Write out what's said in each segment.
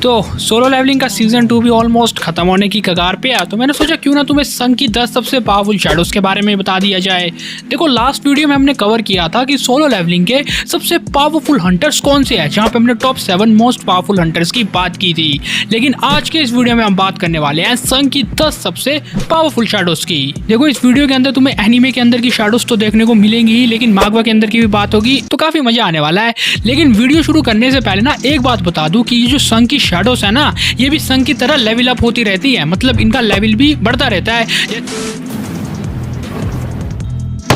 तो solo levelling का season 2 भी ऑलमोस्ट खत्म होने की कगार पे है, तो मैंने सोचा क्यों ना तुम्हें संघ की 10 सबसे पावरफुल शैडोज के बारे में बता दिया जाए। देखो लास्ट वीडियो में हमने कवर किया था कि सोलो लेवलिंग के सबसे पावरफुल हंटर्स कौन से हैं, जहां पे हमने टॉप 7 मोस्ट पावरफुल हंटर्स की बात की थी। लेकिन आज के इस वीडियो में हम बात करने वाले हैं संघ की 10 सबसे पावरफुल शैडोज की। देखो इस वीडियो के अंदर तुम्हें एनीमे के अंदर की शैडोज तो देखने को मिलेंगी ही, लेकिन मागवा के अंदर की भी बात होगी, तो काफी मजा आने वाला है। लेकिन वीडियो शुरू करने से पहले ना एक बात बता दूं कि ये जो संघ की शैडोज है ना, ये भी संघ की तरह लेवल अप होती रहती है, मतलब इनका लेवल भी बढ़ता रहता है।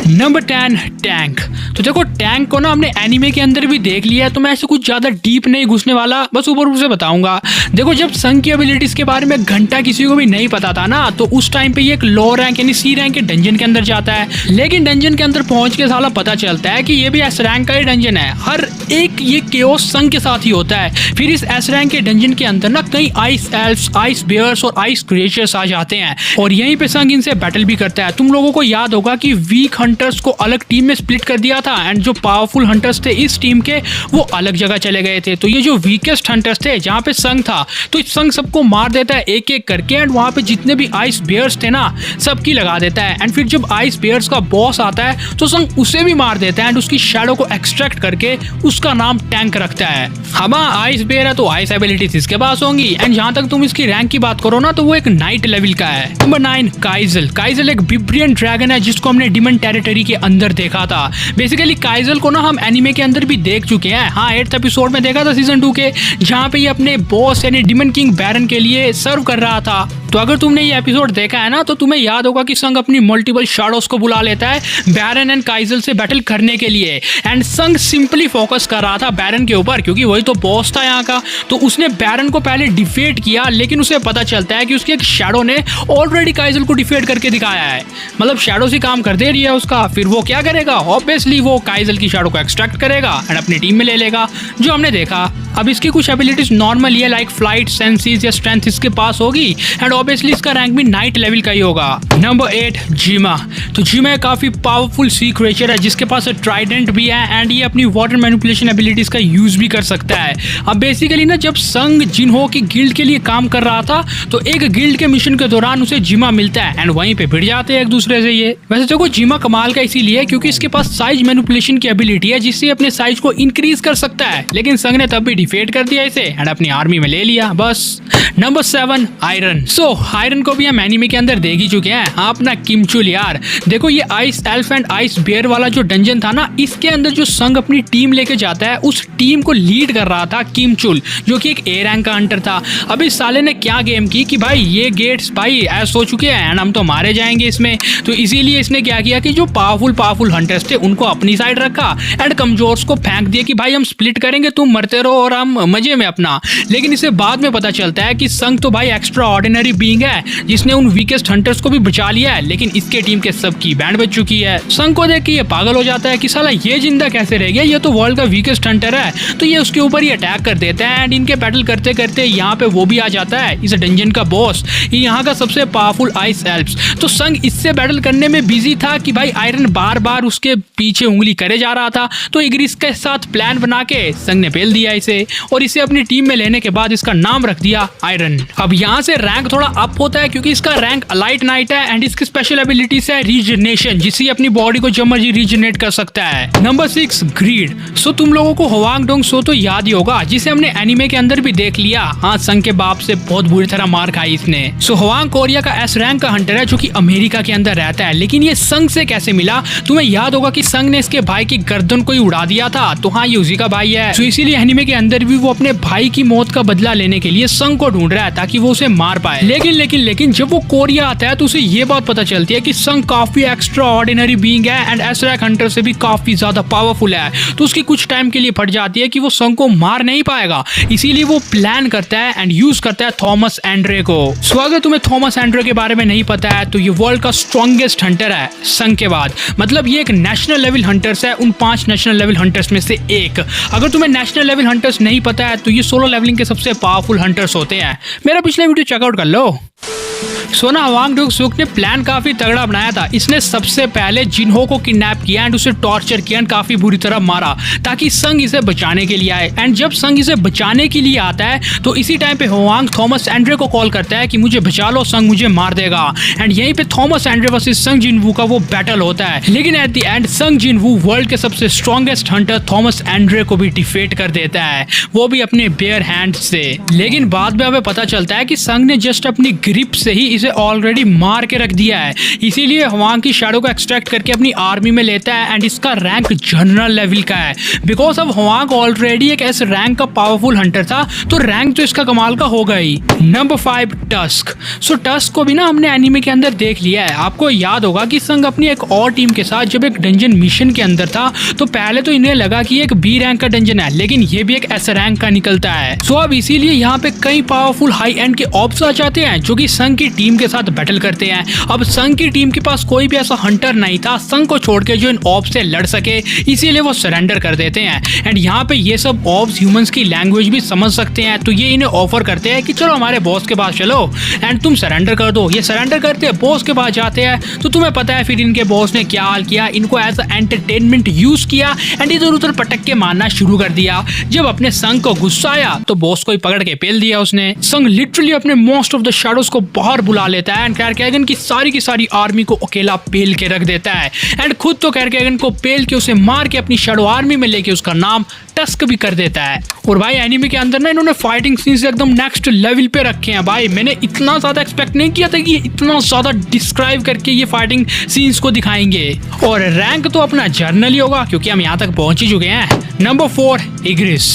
Number 10 tank. तो देखो टैंक को ना हमने एनीमे के अंदर भी देख लिया है, तो मैं ऐसे कुछ ज्यादा डीप नहीं घुसने वाला, बस ऊपर से बताऊंगा। देखो जब संघ की एबिलिटीज के बारे में घंटा किसी को भी नहीं पता था ना, तो उस टाइम पे ये एक लो रैंक यानी सी रैंक के डंजन के अंदर जाता है। लेकिन डंजन के अंदर पहुंच के साला पता चलता है कि ये भी एस रैंक का ही डंजन है। हर एक ये केओस संघ के साथ ही होता है। फिर इस एस रैंक के डंजन के अंदर ना कई आइस एल्व्स, आइस बेयर्स और आइस क्रिएचर्स आ जाते हैं, और यहीं पे संघ इनसे बैटल भी करता है। तुम लोगों को याद होगा कि वीक हंटर्स को अलग टीम में स्प्लिट कर दिया था, एंड जो पावरफुल हंटर्स थे इस टीम के वो अलग जगह चले गए थे। तो ये जो वीकेस्ट हंटर्स थे जहां पे संघ था, तो इस संघ सबको मार देता है एक एक करके, एंड वहां पे जितने भी आइस बेयर्स थे ना सबकी लगा देता है। एंड फिर जब आइस बेयर्स का बॉस आता है तो संघ उसे भी मार देता है, एंड उसकी शैडो को एक्सट्रैक्ट करके उसका नाम टैंक रखता है। हाँ आइस बेयर है तो आइस एबिलिटीज इसके पास होंगी, एंड जहां तक तुम इसकी रैंक की बात करो ना, तो वो एक नाइट लेवल का है। नंबर 9 काइजल। काइजल एक विब्रियंट ड्रैगन है जिसको हमने डिमन टेरिटरी के अंदर देखा था। बेसिकली काइजल को ना हम एनीमे के अंदर भी देख चुके हैं। हाँ 8th एपिसोड में देखा था सीजन 2 के, जहां पे ये अपने बॉस यानी डिमन किंग बैरन के लिए सर्व कर रहा था। तो अगर तुमने ये एपिसोड देखा है ना, तो तुम्हें याद होगा कि संघ अपनी मल्टीपल शैडोज को बुला लेता है बैरन एंड काइजल से बैटल करने के लिए, एंड संघ सिंपली फोकस कर रहा था बैरन के ऊपर, क्योंकि वही तो बॉस था यहाँ का। तो उसने बैरन को पहले डिफेट किया, लेकिन उसे पता चलता है कि उसके एक शैडो ने ऑलरेडी काइजल को डिफेट करके दिखाया है, मतलब शैडो से काम कर दे रही है उसका। फिर वो क्या करेगा, ऑब्वियसली वो काइजल की शैडो को एक्सट्रैक्ट करेगा एंड अपनी टीम में ले लेगा, जो हमने देखा। अब इसकी कुछ एबिलिटीज नॉर्मल है, लाइक फ्लाइट, सेंसिस या स्ट्रेंथ इसके पास होगी, एंड ऑब्वियसली इसका रैंक भी नाइट लेवल का ही होगा। नंबर 8 जीमा। तो जीमा काफी पावरफुल सी क्रिएचर है जिसके पास ट्राइडेंट भी है, एंड ये अपनी वाटर मैनिपुलेशन एबिलिटीज का यूज भी कर सकता है। अब बेसिकली ना जब संघ जिन्हो की गिल्ड के लिए काम कर रहा था, तो एक गिल्ड के मिशन के दौरान उसे जीमा मिलता है, एंड वहीं पे भिड़ जाते हैं एक दूसरे से ये। वैसे देखो जीमा कमाल का इसीलिए क्योंकि इसके पास साइज मैनिपुलेशन की एबिलिटी है, जिससे अपने साइज को इंक्रीज कर सकता है। लेकिन संघ ने तब भी डिफेट कर दिया इसे एंड अपनी आर्मी में ले लिया बस। Number 7 iron. सो आयरन को भी हम एनीमे के अंदर देख ही चुके हैं। हाँ अपना किमचुल यार। देखो ये ice elf and ice bear वाला जो डंजन था ना, इसके अंदर जो संघ अपनी टीम लेके जाता है, उस टीम को लीड कर रहा था किमचुल, जो कि एक ए रैंक का हंटर था। अब इस साले ने क्या गेम की कि भाई ये गेट्स भाई ऐसा हो चुके हैं एंड हम तो मारे जाएंगे इसमें। तो इसीलिए इसने क्या किया कि जो पावरफुल हंटर्स थे उनको अपनी साइड रखा, एंड कमजोर्स को फेंक दिया कि भाई हम स्प्लिट करेंगे, तुम मरते रहो और हम मजे में अपना। लेकिन इसे बाद में पता चलता है कि संघ तो भाई एक्स्ट्रा ऑर्डिनरी बीइंग है जिसने उन वीकेस्ट हंटर्स को भी बचा लिया है, लेकिन इसके टीम के सबकी बैंड बच चुकी है। संघ को देख के ये पागल हो जाता है कि साला ये जिंदा कैसे रह गया, ये तो वर्ल्ड का वीकेस्ट हंटर है। तो ये उसके ऊपर ही अटैक कर देता है, एंड इनके बैटल करते करते यहाँ पे वो भी आ जाता है, इस डंजन का बॉस, यहाँ का सबसे पावरफुल आइस एल्व्स। तो संघ इससे बैटल करने में बिजी था कि भाई आयरन बार बार उसके पीछे उंगली करे जा रहा था। तो इग्रिस के साथ प्लान बना के संघ ने पेल दिया इसे, और इसे अपनी टीम में लेने के बाद इसका नाम रख दिया आयरन। अब यहाँ से रैंक थोड़ा अप होता है क्योंकि इसका रैंक अलाइट नाइट है, एंड इसकी स्पेशल एबिलिटीज है रीजनरेशन, जिससे अपनी बॉडी को जब मर्जी रीजनरेट कर सकता है। Number 6 grid. सो तुम लोगों को होवांग डोंग सो तो याद ही होगा, जिसे हमने एनीमे के अंदर भी देख लिया। हाँ संघ के बाप से बहुत बुरी तरह मार खाई इसने। सो होवांग कोरिया का एस रैंक का हंटर है जो कि अमेरिका के अंदर रहता है, लेकिन ये संघ से कैसे मिला? तुम्हें याद होगा कि संघ ने इसके भाई की गर्दन को ही उड़ा दिया था, तो हाँ ये उसी का भाई है। तो इसीलिए एनीमे के अंदर भी वो अपने भाई की मौत का बदला लेने के लिए संघ को ढूंढ रहा है ताकि वो उसे मार पाए। लेकिन जब वो कोरिया आता है तो उसे ये बात पता चलती है कि संघ काफी एक्स्ट्रा ऑर्डिनरी बीइंग है, एंड एस रैंक हंटर से भी काफी ज्यादा पावरफुल है। तो उसकी कुछ टाइम के लिए फट जाती है कि वो संघ को मार नहीं पाएगा, इसीलिए वो प्लान करता है एंड यूज करता है थॉमस एंड्रे को। सो अगर तुम्हें थॉमस एंड्रे के बारे में नहीं पता है, तो ये वर्ल्ड का स्ट्रॉन्गेस्ट हंटर है संघ के बाद। मतलब ये एक नेशनल लेवल हंटर्स है, उन 5 नेशनल लेवल हंटर्स में से एक। अगर तुम्हें नेशनल लेवल हंटर्स नहीं पता है, तो ये सोलो लेवलिंग के सबसे पावरफुल हंटर्स होते हैं। मेरा पिछला वीडियो चेकआउट कर लो। सोना हवांग डोक सुक ने प्लान काफी तगड़ा बनाया था। इसने सबसे पहले जिन्हो को किडनैप किया एंड उसे टॉर्चर किया एंड काफी बुरी तरह मारा ताकि संग इसे बचाने के लिए आए। एंड जब संग इसे बचाने के लिए आता है तो इसी टाइम पे हवांग थॉमस एंड्रे को कॉल करता है कि मुझे बचा लो, संग मुझे मार देगा। एंड यहीं पे थॉमस एंड्रे वर्सेस संग जिनवू का वो बैटल होता है, लेकिन एट द एंड संग जिनवू वर्ल्ड के सबसे स्ट्रॉन्गेस्ट हंटर थॉमस एंड्रे को भी डिफीट कर देता है, वो भी अपने बेयर हैंड से। लेकिन बाद में हमें पता चलता है कि संग ने जस्ट अपनी ग्रिप से ही इसे ऑलरेडी मार के रख दिया है, इसीलिए हवांग की शैडो को एक्सट्रैक्ट करके अपनी आर्मी में लेता है एंड इसका रैंक जनरल लेवल का है। बिकॉज अब हवांग ऑलरेडी एक ऐसे रैंक का पावरफुल हंटर था तो रैंक तो इसका कमाल का होगा ही। Number 5 task. सो टस्क को भी ना हमने एनीमे के अंदर देख लिया है। आपको याद होगा कि संग अपनी एक और टीम के साथ जब एक डंजन मिशन के अंदर था तो पहले तो इन्हें लगा कि एक बी रैंक का डंजन है, लेकिन ये भी एक एस रैंक का निकलता है। सो अब इसीलिए यहाँ पे कई पावरफुल हाई एंड के ऑप्स आ जाते हैं जो कि संग की टीम के साथ बैटल करते हैं। अब संग की टीम के पास कोई भी ऐसा हंटर नहीं था संग को छोड़ के जो इन ऑप्स से लड़ सके, इसीलिए वो सरेंडर कर देते हैं। एंड यहाँ पे ये सब ऑप्स ह्यूमंस की लैंग्वेज भी समझ सकते हैं, तो ये इन्हें ऑफर करते हैं कि चलो हमारे बॉस के पास चलो एंड तुम सरेंडर कर दो। ये सरेंडर करते हैं, बॉस के पास जाते हैं, तो तुम्हें पता है फिर इनके बॉस ने क्या हाल किया, इनको एज एंटरटेनमेंट यूज किया एंड इधर उधर पटक के मारना शुरू कर दिया। जब अपने संग को गुस्सा आया तो बॉस को ही पकड़ के पेल दिया उसने। संग लिटरली अपने मोस्ट ऑफ द शैडोज को बाहर बुला लेता है एंड कैरकेगन की सारी आर्मी को अकेला पेल के रख देता है एंड खुद तो कैरकेगन को पेल के उसे मार के अपनी शैडो आर्मी में लेके उसका नाम टस्क भी कर देता है। और भाई एनीमे के अंदर ना इन्होंने फाइटिंग सीन्स एकदम नेक्स्ट लेवल पे रखे हैं। भाई मैंने इतना ज्यादा एक्सपेक्ट नहीं किया था कि इतना ज्यादा डिस्क्राइब करके ये फाइटिंग सीन्स को दिखाएंगे। और रैंक तो अपना जर्नल ही होगा क्योंकि हम यहाँ तक पहुंच ही चुके हैं। नंबर 4 इग्रिस।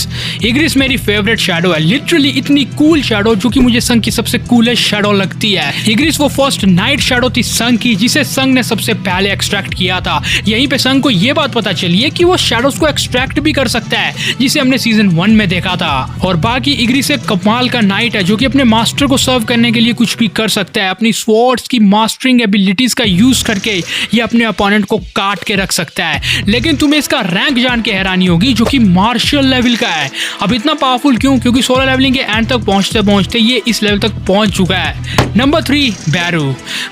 इग्रिस मेरी फेवरेट शैडो है, लिटरली इतनी कूल शैडो जो कि मुझे संग की सबसे कूलेस्ट शैडो लगती है। इग्रिस वो फर्स्ट नाइट शैडो थी संग की जिसे संग ने सबसे पहले एक्सट्रैक्ट किया था। यहीं पे संग को ये बात पता चली है कि वो शैडोज को एक्सट्रैक्ट भी कर सकता है जिसे हमने सीजन 1 में देखा था। और बाकी इग्रिस एक कमाल का नाइट है जो कि अपने मास्टर को सर्व करने के लिए कुछ भी कर सकता है। अपनी स्वॉर्ड्स की मास्टरिंग एबिलिटीज का यूज करके ये अपने अपोनेंट को काट के रख सकता है। लेकिन तुम्हें इसका रैंक जान के हैरानी होगी जो कि मार्शल लेवल का है। अब इतना पावरफुल क्यों? क्योंकि 16 लेवलिंग के एंड तक पहुंचते पहुंचते ये इस लेवल तक पहुंच चुका है। नंबर 3 बैरू।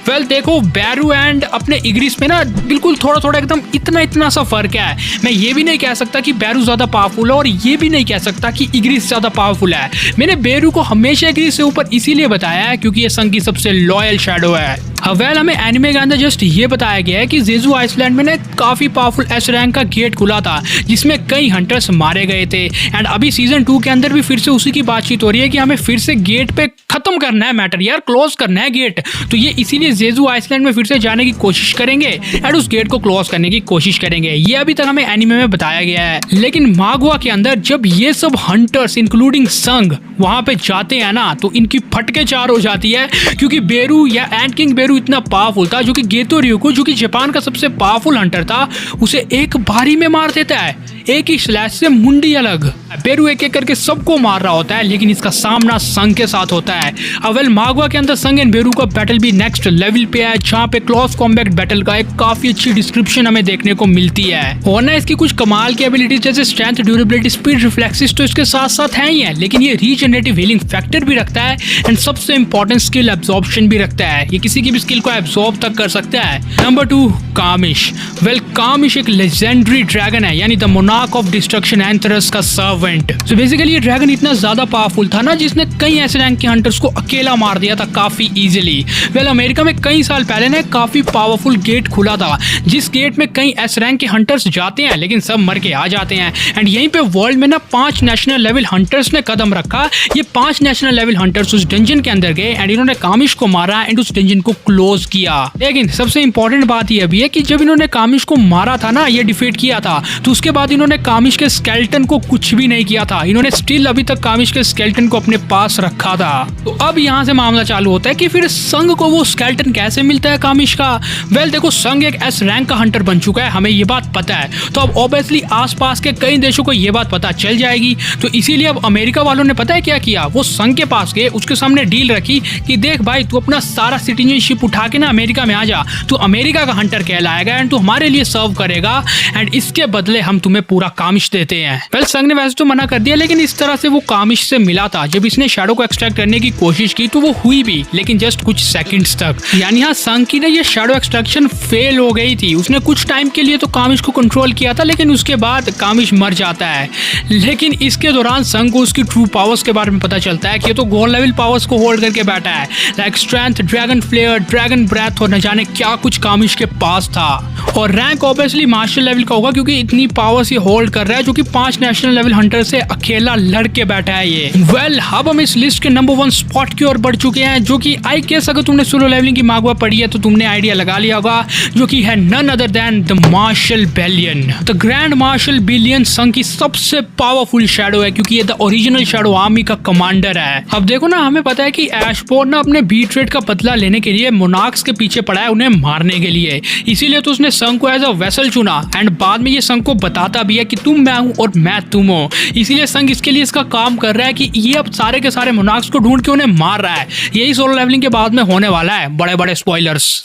वेल देखो बैरू एंड अपने इग्रिस में ना बिल्कुल थोड़ा एकदम इतना सा फर्क है। मैं ये भी नहीं कह सकता कि बैरू ज्यादा पावरफुल है और ये भी नहीं कह सकता कि इग्रिस ज्यादा पावरफुल है। मैंने बैरू को हमेशा इग्रिस से ऊपर इसीलिए बताया है क्योंकि ये संग की सबसे लॉयल शैडो है। वेल हमें एनिमे के अंदर जस्ट ये बताया गया है कि जेजू आइसलैंड में ना काफी पावरफुल एस रैंक का गेट खुला था जिसमें कई हंटर्स मारे गए थे। एंड अभी सीजन 2 के अंदर भी फिर से उसी की बातचीत हो रही है कि हमें फिर से गेट पे खत्म करना है मैटर यार, क्लोज करना है गेट। तो ये इसीलिए जेजू आइसलैंड में फिर से जाने की कोशिश करेंगे एंड उस गेट को क्लोज करने की कोशिश करेंगे। ये अभी तक हमें एनिमे में बताया गया है। लेकिन मागवा के अंदर जब ये सब हंटर्स इंक्लूडिंग संग वहां पे जाते हैं ना तो इनकी फटके चार हो जाती है क्योंकि बेरू या एंड किंग बेरू इतना पावरफुल था जो कि गेतो रियोको जो कि जापान का सबसे पावरफुल हंटर था उसे एक बारी में मार देता है, एक ही स्लैश से मुंडी अलग। बेरू एक करके सबको मार रहा होता है लेकिन इसका सामना संग के साथ होता है। अवेल मागवा के अंदर संग एंड बेरू का बैटल भी नेक्स्ट लेवल पे है जहाँ पे क्लोज कॉम्बैट बैटल का एक काफी अच्छी डिस्क्रिप्शन हमें देखने को मिलती है। और ना इसकी कुछ कमाल की एबिलिटीज जैसे स्ट्रेंथ, ड्यूरेबिलिटी, स्पीड, रिफ्लेक्सिस तो इसके साथ साथ है ही है, लेकिन ये रीजनरेटिव हीलिंग फैक्टर भी रखता है एंड सबसे इंपॉर्टेंट स्किल एब्जॉर्प्शन भी रखता है। ये किसी की भी स्किल को एब्जॉर्ब तक कर सकता है। नंबर 2 कामिश। वेल कामिश एक लेजेंडरी ड्रैगन है यानी द मोनार्क ऑफ डिस्ट्रक्शन एंथरस का सर्वेंट। सो बेसिकली ये ड्रैगन इतना ज्यादा पावरफुल था ना जिसने कई ऐसे रैंक के हंटर्स को अकेला मार दिया था काफी इजीली। वेल अमेरिका में कई साल पहले ना काफी पावरफुल गेट खुला था जिस गेट में कई एस रैंक के हंटर्स जाते हैं लेकिन सब मर के आ जाते हैं। एंड यहीं पे वर्ल्ड में ना 5 नेशनल लेवल हंटर्स ने कदम रखा। ये 5 नेशनल लेवल हंटर्स उस डंजन के अंदर गए एंड इन्होंने कामिश को मारा एंड उस डंजन को क्लोज किया। लेकिन सबसे इंपॉर्टेंट बात यह भी है कि जब इन्होंने कामिश को मारा था ना, ये डिफीट किया था, तो उसके बाद इन्होंने कामिश के स्केलेटन को कुछ भी नहीं किया था। इन्होंने स्टिल अभी तक कामिश के स्केलेटन को अपने पास रखा था। तो अब यहाँ से मामला चालू होता है कि फिर संग को वो स्केलेटन कैसे मिलता है कामिश का। वेल देखो संग एक एस रैंक का हंटर बन चुका है, हमें ये बात पता है। तो अब ऑब्वियसली आसपास के कई देशों को ये बात पता चल जाएगी। तो इसीलिए अब अमेरिका वालों ने पता है क्या किया, वो संग के पास गए, उसके सामने डील रखी कि देख भाई तू अपना सारा सिटीजनशिप उठा के ना अमेरिका में आ जा, तू अमेरिका का हंटर कहलाएगा एंड तू हमारे लिए सर्व करेगा एंड इसके बदले हम तुम्हें पूरा कामिश देते हैं। वेल संग ने वैसे तो मना कर दिया, लेकिन इस तरह से वो कामिश से मिला था। जब इसने शैडो को एक्सट्रैक्ट करने की कोशिश की तो वो हुई भी, लेकिन जस्ट कुछ सेकंड्स तक। यानी यहाँ संग की ना ये शैडो एक्सट्रैक्शन फेल हो गई थी। उसने कुछ टाइम के लिए तो कामिश को कंट्रोल किया था, लेकिन उसके बाद कामिश मर जाता है। लेकिन इसके दौरान संग को उसकी ट्रू पावर्स के बारे में पता चलता है कि ये तो गोल्ड लेवल पावर्स को होल्ड करके बैठा है, like strength, dragon flare, dragon breath और न जाने क्या कुछ कामिश के पास था। और रैंक ऑब्वियसली मार्शल लेवल का होगा, क्योंकि इतनी पावर्स ये होल्ड कर रहा है, जो कि 5 नेशनल लेवल हंटर से अकेला लड़ के बैठा है ये। वेल अब हम इस लिस्ट के नंबर 1 स्पॉट की ओर बढ़ चुके हैं, जो कि आई गेस अगर तुमने सोलो लेवलिंग की मागवा पढ़ी है तो तुमने आइडिया लगा लिया होगा, जो कि है none other than the marshal Bellion. The grand marshal Bellion संग की सबसे पावरफुल शैडो है, क्योंकि ये द ओरिजिनल शैडो आर्मी का कमांडर है। अब देखो ना, हमें पता है कि एशबोर्न ना अपने बीट रेट का बदला लेने के लिए मोनार्क्स के पीछे पड़ा है, उन्हें मारने के लिए। इसीलिए तो उसने संग को एज अ वेसल चुना, एंड बाद में ये संग को बताता भी है कि तुम मैं हूं और मैं तुम हो। इसीलिए संग इसके लिए इसका काम कर रहा है कि ये अब सारे के सारे मोनार्क्स को ढूंढ के उन्हें मार रहा है। यही सोलो लेवलिंग के बाद में होने वाला है, बड़े बड़े स्पॉयलर्स।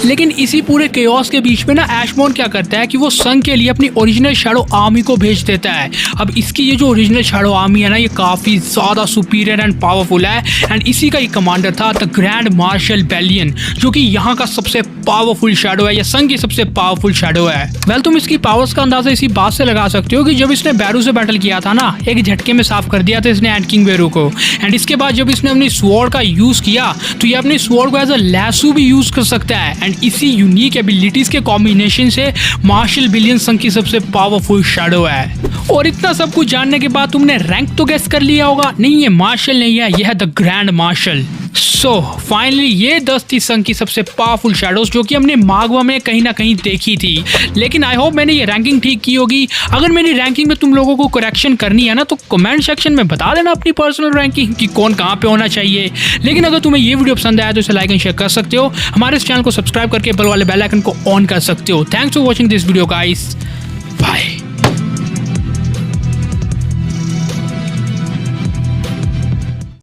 लेकिन इसी पूरे केओस के बीच में ना एशबोर्न क्या करता है कि वो संग के लिए अपनी ओरिजिनल शैडो आर्मी को भेज देता है। अब इसकी ये जो ओरिजिनल शैडो आर्मी है ना, ये काफी ज्यादा सुपीरियर एंड पावरफुल है, एंड इसी का ही कमांडर था द ग्रैंड मार्शल बिलियन, जो कि यहाँ का सबसे पावरफुल शैडो है, या संग की सबसे पावरफुल शैडो है। वेल तुम इसकी पावर्स का अंदाजा इसी बात से लगा सकते हो कि जब इसने बैरू से बैटल किया था ना, एक झटके में साफ कर दिया था इसने एंड किंग बैरू को। एंड इसके बाद जब इसने अपनी स्वॉर्ड का यूज किया तो ये अपनी स्वॉर्ड को एज अ लैसू भी यूज कर सकता है, एंड इसी यूनिक एबिलिटीज के कॉम्बिनेशन से मार्शल बिलियन संग की सबसे पावरफुल शैडो है। और इतना सब कुछ जानने के बाद तुमने रैंक तो गेस कर लिया होगा, नहीं ये मार्शल नहीं है, यह है the grand marshal. So finally ये 10 थी संग की सबसे पावरफुल शैडोज, जो कि हमने मागवा में कहीं ना कहीं देखी थी। लेकिन आई होप मैंने ये रैंकिंग ठीक की होगी। अगर मेरी रैंकिंग में तुम लोगों को करेक्शन करनी है ना, तो कमेंट सेक्शन में बता देना अपनी पर्सनल रैंकिंग कि कौन कहाँ पे होना चाहिए। लेकिन अगर तुम्हें ये वीडियो पसंद आया तो इसे लाइक एंड शेयर कर सकते हो। हमारे इस चैनल को सब्सक्राइब करके बेल वाले बेल आइकन को ऑन कर सकते हो। Thanks for watching this video guys, bye.